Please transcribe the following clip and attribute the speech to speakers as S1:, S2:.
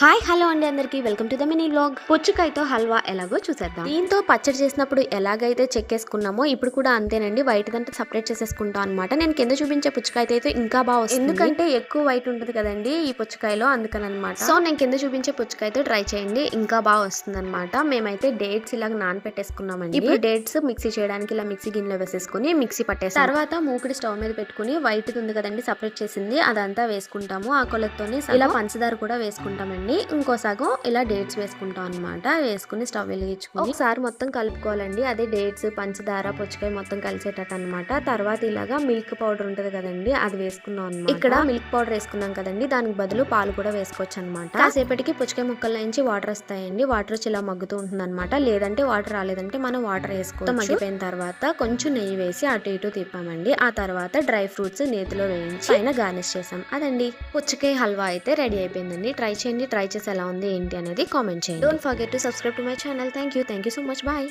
S1: Hi hello అండి అందరికీ welcome to the mini vlog. పుచ్చకాయతో హల్వా ఎలాగో చూసేద్దాం. దీంతో పచ్చడి చేసినప్పుడు ఎలాగైతే చెక్కేసుకున్నామో ఇప్పుడు కూడా అంతేనండి, వైట్ దంతా సపరేట్ చేసేసుకుంటాం అనమాట. నేను కింద చూపించే పుచ్చకాయ అయితే ఇంకా బాగా వస్తుంది, ఎందుకంటే ఎక్కువ వైట్ ఉంటుంది కదండి ఈ పుచ్చకాయలో, అందుకని అనమాట. సో నేను కింద చూపించే పుచ్చకాయతో ట్రై చేయండి, ఇంకా బాగా వస్తుంది అనమాట. మేమైతే డేట్స్ ఇలాగ నానపెట్టేసుకున్నామండి. ఇప్పుడు డేట్స్ మిక్సీ చేయడానికి ఇలా మిక్సీ గిన్నెలో వేసేసుకుని మిక్సీ పట్టేసి తర్వాత మూకుడి స్టవ్ మీద పెట్టుకుని వైట్ ఉంది కదండి సపరేట్ చేసింది అదంతా వేసుకుంటాము. ఆ కొలతతోనే ఇలా పంచదార కూడా వేసుకుంటామండి. ఇంకో సగం ఇలా డేట్స్ వేసుకుంటాం అనమాట. వేసుకుని స్టవ్ వెలిగించుకుని ఒకసారి మొత్తం కలుపుకోవాలండి. అదే డేట్స్ పంచదార పుచ్చకాయ మొత్తం కలిసేటట్టు అనమాట. తర్వాత ఇలాగా మిల్క్ పౌడర్ ఉంటది కదండి అది వేసుకున్నాం అనమాట. ఇక్కడ మిల్క్ పౌడర్ వేసుకున్నాం కదండి, దానికి బదులు పాలు కూడా వేసుకోవచ్చు అనమాట. కాసేపటికి పుచ్చకాయ ముక్కల నుంచి వాటర్ వస్తాయండి. వాటర్ వచ్చి ఇలా మగ్గుతూ ఉంటుంది అనమాట. లేదంటే వాటర్ రాలేదంటే మనం వాటర్ వేసుకోవచ్చు. మగ్గిపోయిన తర్వాత కొంచెం నెయ్యి వేసి అటు ఇటు తిప్పామండి. ఆ తర్వాత డ్రై ఫ్రూట్స్ నేతిలో వేయించి పైన గార్నిష్ చేసాం. అదండి పుచ్చకాయ హల్వా అయితే రెడీ అయిపోయిందండి. ట్రై చేయండి, ట్రై చేసి ఎలా ఉంది ఏంటి అనేది కామెంట్ చేయండి. Don't forget to subscribe to my channel. Thank you so much. Bye.